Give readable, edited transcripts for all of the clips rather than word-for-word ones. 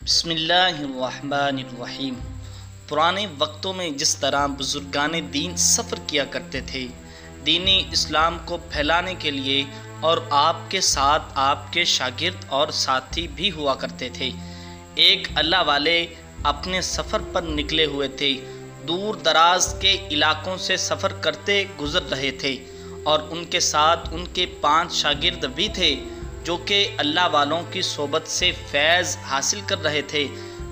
بسم اللہ الرحمن الرحیم۔ پرانے وقتوں میں جس طرح بزرگان دین سفر کیا کرتے تھے دین اسلام کو پھیلانے کے لیے، اور آپ کے ساتھ آپ کے شاگرد اور ساتھی بھی ہوا کرتے تھے، ایک اللہ والے اپنے سفر پر نکلے ہوئے تھے، دور دراز کے علاقوں سے سفر کرتے گزر رہے تھے، اور ان کے ساتھ ان کے 5 شاگرد بھی تھے جو کہ اللہ والوں کی صحبت سے فیض حاصل کر رہے تھے۔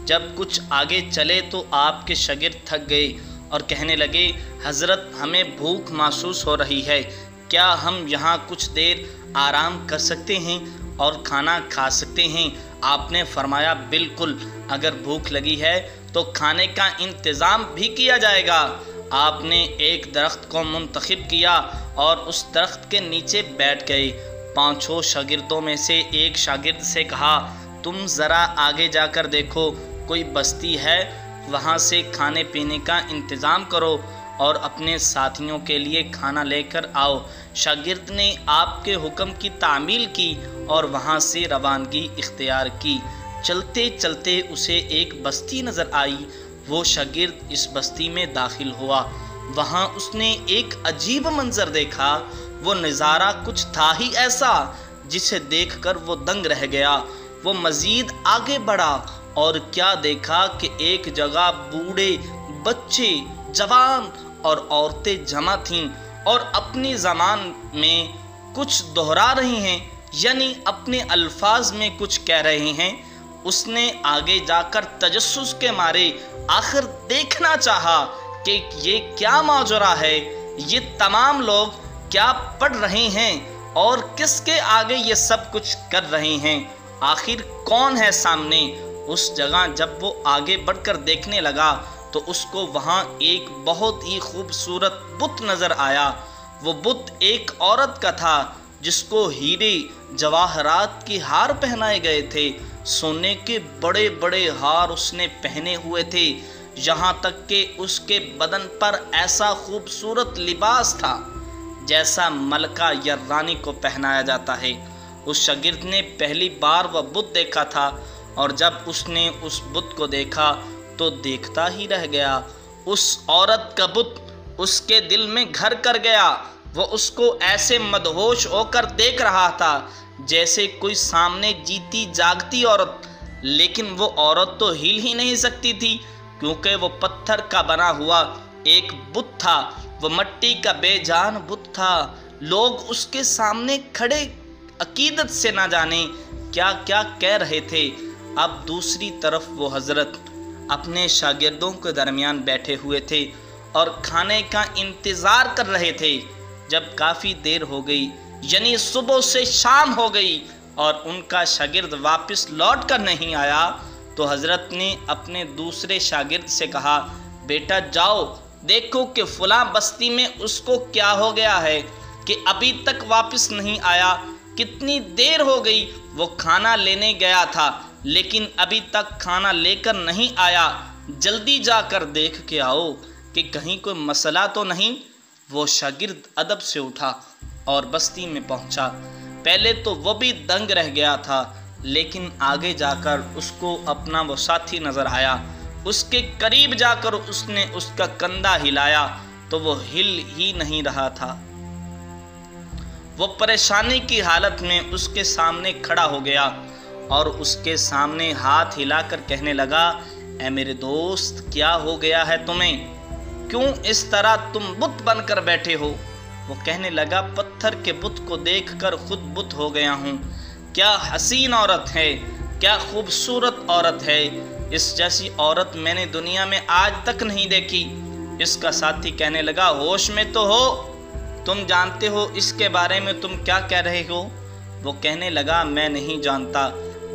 جب کچھ آگے چلے تو آپ کے شاگرد تھک گئے اور کہنے لگے، حضرت ہمیں بھوک محسوس ہو رہی ہے، کیا ہم یہاں کچھ دیر آرام کر سکتے ہیں اور کھانا کھا سکتے ہیں؟ آپ نے فرمایا، بالکل، اگر بھوک لگی ہے تو کھانے کا انتظام بھی کیا جائے گا۔ آپ نے ایک درخت کو منتخب کیا اور اس درخت کے نیچے بیٹھ گئے۔ 5 شاگردوں میں سے ایک شاگرد سے کہا، تم ذرا آگے جا کر دیکھو، کوئی بستی ہے، وہاں سے کھانے پینے کا انتظام کرو اور اپنے ساتھیوں کے لیے کھانا لے کر آؤ۔ شاگرد نے آپ کے حکم کی تعمیل کی اور وہاں سے روانگی اختیار کی۔ چلتے چلتے اسے ایک بستی نظر آئی۔ وہ شاگرد اس بستی میں داخل ہوا۔ وہاں اس نے ایک عجیب منظر دیکھا۔ وہ نظارہ کچھ تھا ہی ایسا جسے دیکھ کر وہ دنگ رہ گیا۔ وہ مزید آگے بڑھا اور کیا دیکھا کہ ایک جگہ بوڑھے، بچے، جوان اور عورتیں جمع تھیں اور اپنی زبان میں کچھ دہرا رہی ہیں، یعنی اپنے الفاظ میں کچھ کہہ رہے ہیں۔ اس نے آگے جا کر تجسس کے مارے آخر دیکھنا چاہا کہ یہ کیا ماجرا ہے، یہ تمام لوگ کیا پڑھ رہے ہیں اور کس کے آگے یہ سب کچھ کر رہے ہیں، آخر کون ہے سامنے۔ اس جگہ جب وہ آگے بڑھ کر دیکھنے لگا تو اس کو وہاں ایک بہت ہی خوبصورت بت نظر آیا۔ وہ بت ایک عورت کا تھا جس کو ہیرے جواہرات کے ہار پہنائے گئے تھے، سونے کے بڑے بڑے ہار اس نے پہنے ہوئے تھے، یہاں تک کہ اس کے بدن پر ایسا خوبصورت لباس تھا جیسا ملکہ یا رانی کو پہنایا جاتا ہے۔ اس شاگرد نے پہلی بار وہ بت دیکھا تھا، اور جب اس نے اس بت کو دیکھا تو دیکھتا ہی رہ گیا۔ اس عورت کا بت اس کے دل میں گھر کر گیا۔ وہ اس کو ایسے مدہوش ہو کر دیکھ رہا تھا جیسے کوئی سامنے جیتی جاگتی عورت، لیکن وہ عورت تو ہل ہی نہیں سکتی تھی کیونکہ وہ پتھر کا بنا ہوا ایک بت تھا۔ وہ مٹی کا بے جان بت تھا۔ لوگ اس کے سامنے کھڑے عقیدت سے نہ جانے کیا کیا کہہ رہے تھے۔ اب دوسری طرف وہ حضرت اپنے شاگردوں کے درمیان بیٹھے ہوئے تھے اور کھانے کا انتظار کر رہے تھے۔ جب کافی دیر ہو گئی، یعنی صبح سے شام ہو گئی، اور ان کا شاگرد واپس لوٹ کر نہیں آیا تو حضرت نے اپنے دوسرے شاگرد سے کہا، بیٹا جاؤ دیکھو کہ فلاں بستی میں اس کو کیا ہو گیا ہے کہ ابھی تک واپس نہیں آیا۔ کتنی دیر ہو گئی، وہ کھانا لینے گیا تھا لیکن ابھی تک کھانا لے کر نہیں آیا، جلدی جا کر دیکھ کے آؤ کہ کہیں کوئی مسئلہ تو نہیں۔ وہ شاگرد ادب سے اٹھا اور بستی میں پہنچا۔ پہلے تو وہ بھی دنگ رہ گیا تھا، لیکن آگے جا کر اس کو اپنا وہ ساتھی نظر آیا۔ اس کے قریب جا کر اس نے اس کا کندھا ہلایا تو وہ ہل ہی نہیں رہا تھا۔ وہ پریشانی کی حالت میں اس کے سامنے کھڑا ہو گیا اور اس کے سامنے ہاتھ ہلا کر کہنے لگا، اے میرے دوست، کیا ہو گیا ہے تمہیں؟ کیوں اس طرح تم بت بن کر بیٹھے ہو؟ وہ کہنے لگا، پتھر کے بت کو دیکھ کر خود بت ہو گیا ہوں۔ کیا حسین عورت ہے، کیا خوبصورت عورت ہے، اس جیسی عورت میں نے دنیا میں آج تک نہیں دیکھی۔ اس کا ساتھی کہنے لگا، ہوش میں تو ہو، تم جانتے ہو اس کے بارے میں تم کیا کہہ رہے ہو؟ وہ کہنے لگا، میں نہیں جانتا،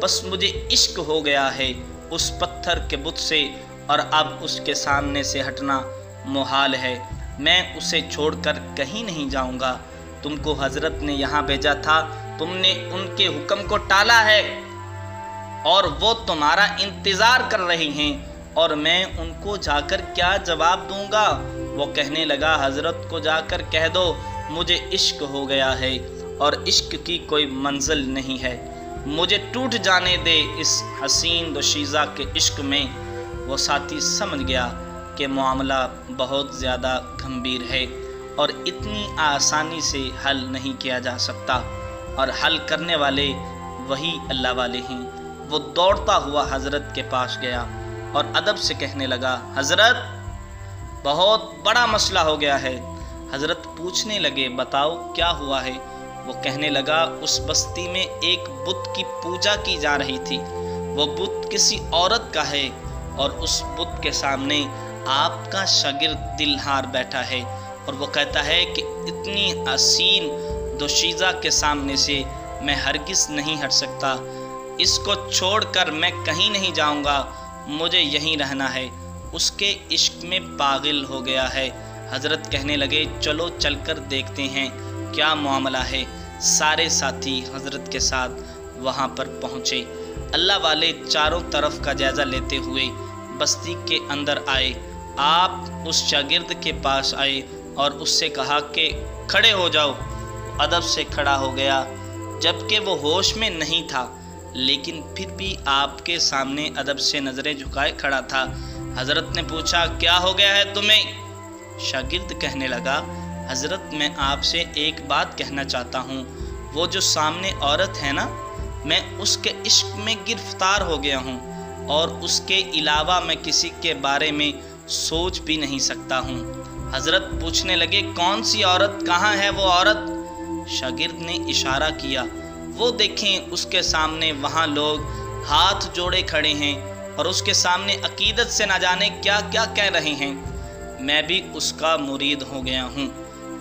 بس مجھے عشق ہو گیا ہے اس پتھر کے بت سے، اور اب اس کے سامنے سے ہٹنا محال ہے۔ میں اسے چھوڑ کر کہیں نہیں جاؤں گا۔ تم کو حضرت نے یہاں بھیجا تھا، تم نے ان کے حکم کو ٹالا ہے اور وہ تمہارا انتظار کر رہی ہیں، اور میں ان کو جا کر کیا جواب دوں گا؟ وہ کہنے لگا، حضرت کو جا کر کہہ دو مجھے عشق ہو گیا ہے اور عشق کی کوئی منزل نہیں ہے، مجھے ٹوٹ جانے دے اس حسین دوشیزہ کے عشق میں۔ وہ ساتھی سمجھ گیا کہ معاملہ بہت زیادہ گھمبیر ہے اور اتنی آسانی سے حل نہیں کیا جا سکتا، اور حل کرنے والے وہی اللہ والے ہیں۔ وہ دوڑتا ہوا حضرت کے پاس گیا اور ادب سے کہنے لگا، حضرت بہت بڑا مسئلہ ہو گیا ہے۔ حضرت پوچھنے لگے، بتاؤ کیا ہوا ہے؟ وہ کہنے لگا، اس بستی میں ایک بت کی پوجا کی جا رہی تھی۔ وہ بت کسی عورت کا ہے اور اس بت کے سامنے آپ کا شاگرد دل ہار بیٹھا ہے، اور وہ کہتا ہے کہ اتنی حسین دوشیزہ کے سامنے سے میں ہرگز نہیں ہٹ سکتا، اس کو چھوڑ کر میں کہیں نہیں جاؤں گا، مجھے یہیں رہنا ہے۔ اس کے عشق میں پاگل ہو گیا ہے۔ حضرت کہنے لگے، چلو چل کر دیکھتے ہیں کیا معاملہ ہے۔ سارے ساتھی حضرت کے ساتھ وہاں پر پہنچے۔ اللہ والے چاروں طرف کا جائزہ لیتے ہوئے بستی کے اندر آئے۔ آپ اس شاگرد کے پاس آئے اور اس سے کہا کہ کھڑے ہو جاؤ۔ ادب سے کھڑا ہو گیا، جبکہ وہ ہوش میں نہیں تھا، لیکن پھر بھی آپ کے سامنے ادب سے نظریں جھکائے کھڑا تھا۔ حضرت نے پوچھا، کیا ہو گیا ہے تمہیں؟ شاگرد کہنے لگا، حضرت میں آپ سے ایک بات کہنا چاہتا ہوں۔ وہ جو سامنے عورت ہے نا، میں اس کے عشق میں گرفتار ہو گیا ہوں، اور اس کے علاوہ میں کسی کے بارے میں سوچ بھی نہیں سکتا ہوں۔ حضرت پوچھنے لگے، کون سی عورت؟ کہاں ہے وہ عورت؟ شاگرد نے اشارہ کیا، وہ دیکھیں اس کے سامنے وہاں لوگ ہاتھ جوڑے کھڑے ہیں اور اس کے سامنے عقیدت سے نہ جانے کیا کیا کہہ رہے ہیں۔ میں بھی اس کا مرید ہو گیا ہوں،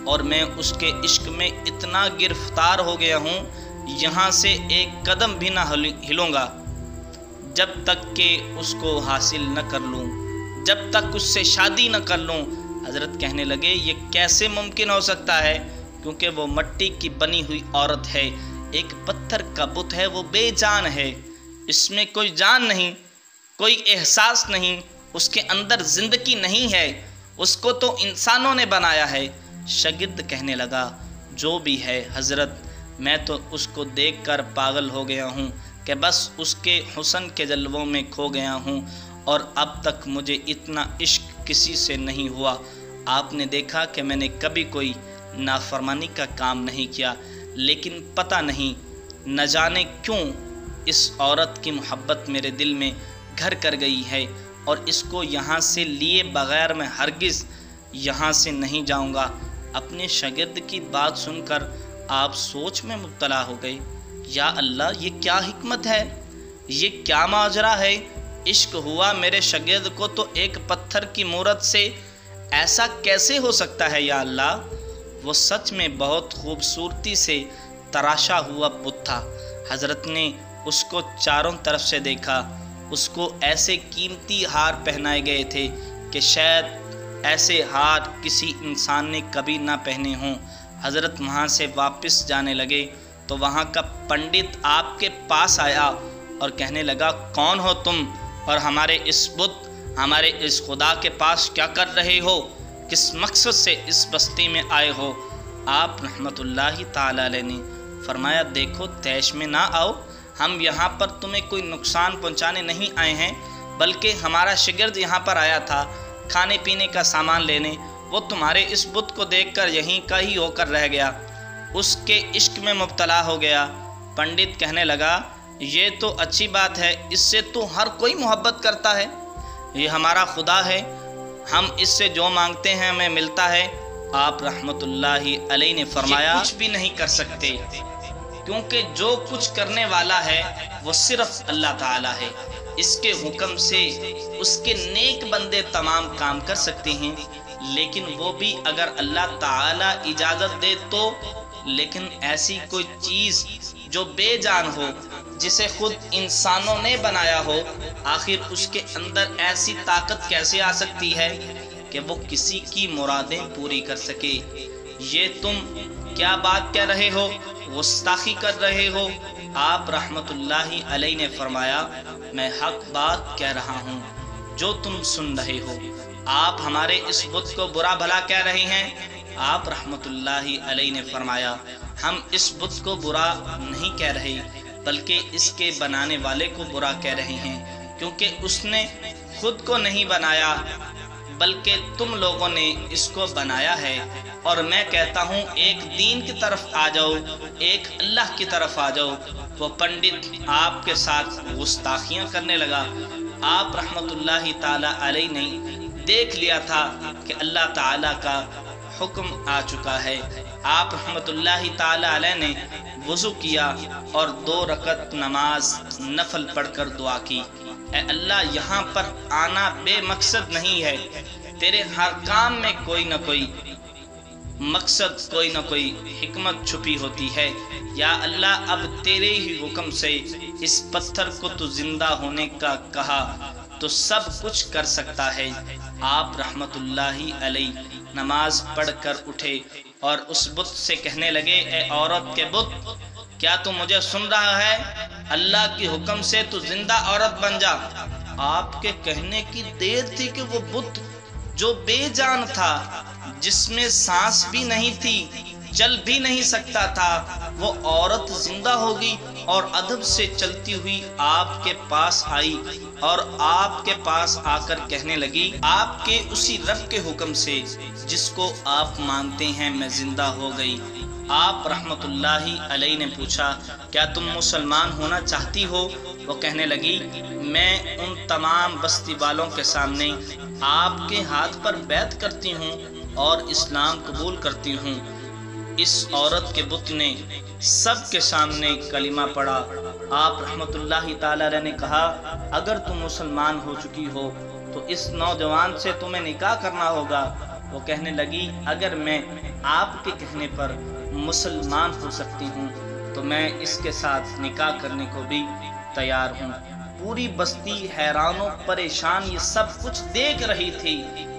اور میں اس کے عشق میں اتنا گرفتار ہو گیا ہوں، یہاں سے ایک قدم بھی نہ ہلوں گا جب تک کہ اس کو حاصل نہ کر لوں، جب تک اس سے شادی نہ کر لوں۔ حضرت کہنے لگے، یہ کیسے ممکن ہو سکتا ہے؟ کیونکہ وہ مٹی کی بنی ہوئی عورت ہے، ایک پتھر کا بت ہے، وہ بے جان ہے، اس میں کوئی جان نہیں، کوئی احساس نہیں، اس کے اندر زندگی نہیں ہے، اس کو تو انسانوں نے بنایا ہے۔ شاگرد کہنے لگا، جو بھی ہے حضرت، میں تو اس کو دیکھ کر پاگل ہو گیا ہوں کہ بس اس کے حسن کے جلووں میں کھو گیا ہوں، اور اب تک مجھے اتنا عشق کسی سے نہیں ہوا۔ آپ نے دیکھا کہ میں نے کبھی کوئی نافرمانی کا کام نہیں کیا، لیکن پتہ نہیں نہ جانے کیوں اس عورت کی محبت میرے دل میں گھر کر گئی ہے، اور اس کو یہاں سے لیے بغیر میں ہرگز یہاں سے نہیں جاؤں گا۔ اپنے شاگرد کی بات سن کر آپ سوچ میں مبتلا ہو گئے، یا اللہ، یہ کیا حکمت ہے، یہ کیا ماجرا ہے؟ عشق ہوا میرے شاگرد کو تو ایک پتھر کی مورت سے، ایسا کیسے ہو سکتا ہے یا اللہ؟ وہ سچ میں بہت خوبصورتی سے تراشا ہوا بت تھا۔ حضرت نے اس کو چاروں طرف سے دیکھا، اس کو ایسے قیمتی ہار پہنائے گئے تھے کہ شاید ایسے ہار کسی انسان نے کبھی نہ پہنے ہوں۔ حضرت وہاں سے واپس جانے لگے تو وہاں کا پنڈت آپ کے پاس آیا اور کہنے لگا، کون ہو تم، اور ہمارے اس بت، ہمارے اس خدا کے پاس کیا کر رہے ہو؟ کس مقصد سے اس بستی میں آئے ہو؟ آپ رحمت اللہ تعالی علیہ نے فرمایا، دیکھو تیش میں نہ آؤ، ہم یہاں پر تمہیں کوئی نقصان پہنچانے نہیں آئے ہیں، بلکہ ہمارا شاگرد یہاں پر آیا تھا کھانے پینے کا سامان لینے، وہ تمہارے اس بت کو دیکھ کر یہیں کا ہی ہو کر رہ گیا، اس کے عشق میں مبتلا ہو گیا۔ پنڈت کہنے لگا، یہ تو اچھی بات ہے، اس سے تو ہر کوئی محبت کرتا ہے، یہ ہمارا خدا ہے، ہم اس سے جو مانگتے ہیں ہمیں ملتا ہے۔ آپ رحمت اللہ علیہ نے فرمایا، کچھ بھی نہیں کر سکتے، کیونکہ جو کچھ کرنے والا ہے وہ صرف اللہ تعالیٰ ہے، اس کے حکم سے اس کے نیک بندے تمام کام کر سکتے ہیں، لیکن وہ بھی اگر اللہ تعالیٰ اجازت دے تو۔ لیکن ایسی کوئی چیز جو بے جان ہو، جسے خود انسانوں نے بنایا ہو، آخر اس کے اندر ایسی طاقت کیسے آ سکتی ہے کہ وہ کسی کی مرادیں پوری کر سکے؟ یہ تم کیا بات کہہ رہے ہو، گستاخی کر رہے ہو؟ آپ رحمت اللہ علیہ نے فرمایا، میں حق بات کہہ رہا ہوں جو تم سن رہے ہو۔ آپ ہمارے اس بت کو برا بھلا کہہ رہے ہیں۔ آپ رحمت اللہ علیہ نے فرمایا، ہم اس بت کو برا نہیں کہہ رہے، بلکہ اس کے بنانے والے کو برا کہہ رہے ہیں، کیونکہ اس نے خود کو نہیں بنایا بلکہ تم لوگوں نے اس کو بنایا ہے۔ اور میں کہتا ہوں ایک دین کی طرف آ جاؤ، ایک اللہ کی طرف آ جاؤ۔ وہ پنڈت آپ کے ساتھ گستاخیاں کرنے لگا۔ آپ رحمت اللہ تعالی علیہ نے دیکھ لیا تھا کہ اللہ تعالیٰ کا حکم آ چکا ہے۔ آپ رحمت اللہ تعالی علیہ نے وضو کیا اور 2 رکعت نماز نفل پڑھ کر دعا کی، اے اللہ یہاں پر آنا بے مقصد نہیں ہے، تیرے ہر کام میں کوئی نہ کوئی مقصد، کوئی نہ کوئی حکمت چھپی ہوتی ہے۔ یا اللہ اب تیرے ہی حکم سے اس پتھر کو تو زندہ ہونے کا کہا تو سب کچھ کر سکتا ہے۔ آپ رحمت اللہ علیہ نماز پڑھ کر اٹھے اور اس بت سے کہنے لگے، اے عورت کے بت، کیا تو مجھے سن رہا ہے؟ اللہ کے حکم سے تو زندہ عورت بن جا۔ آپ کے کہنے کی دیر تھی کہ وہ بت جو بے جان تھا، جس میں سانس بھی نہیں تھی، چل بھی نہیں سکتا تھا، وہ عورت زندہ ہوگی اور ادب سے چلتی ہوئی آپ کے پاس آئی اور آپ کے پاس آ کر کہنے لگی، آپ کے اسی رب کے حکم سے جس کو آپ مانتے ہیں میں زندہ ہو گئی۔ آپ رحمت اللہ علیہ نے پوچھا، کیا تم مسلمان ہونا چاہتی ہو؟ وہ کہنے لگی، میں ان تمام بستی والوں کے سامنے آپ کے ہاتھ پر بیعت کرتی ہوں اور اسلام قبول کرتی ہوں۔ اس عورت کے بت نے سب کے سامنے کلمہ پڑھا۔ آپ رحمت اللہ تعالی علیہ نے کہا، اگر تم مسلمان ہو چکی ہو تو اس نوجوان سے تمہیں نکاح کرنا ہوگا۔ وہ کہنے لگی، اگر میں آپ کے کہنے پر مسلمان ہو سکتی ہوں تو میں اس کے ساتھ نکاح کرنے کو بھی تیار ہوں۔ پوری بستی حیران و پریشان یہ سب کچھ دیکھ رہی تھی۔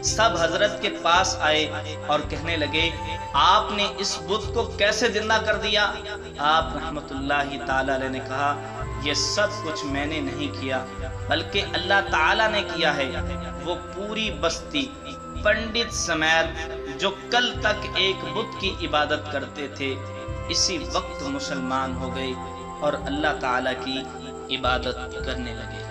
سب حضرت کے پاس آئے اور کہنے لگے، آپ نے اس بت کو کیسے زندہ کر دیا؟ آپ رحمت اللہ تعالی علیہ نے کہا، یہ سب کچھ میں نے نہیں کیا بلکہ اللہ تعالیٰ نے کیا ہے۔ وہ پوری بستی پنڈت سمیت جو کل تک ایک بت کی عبادت کرتے تھے اسی وقت مسلمان ہو گئے اور اللہ تعالیٰ کی عبادت کرنے لگے۔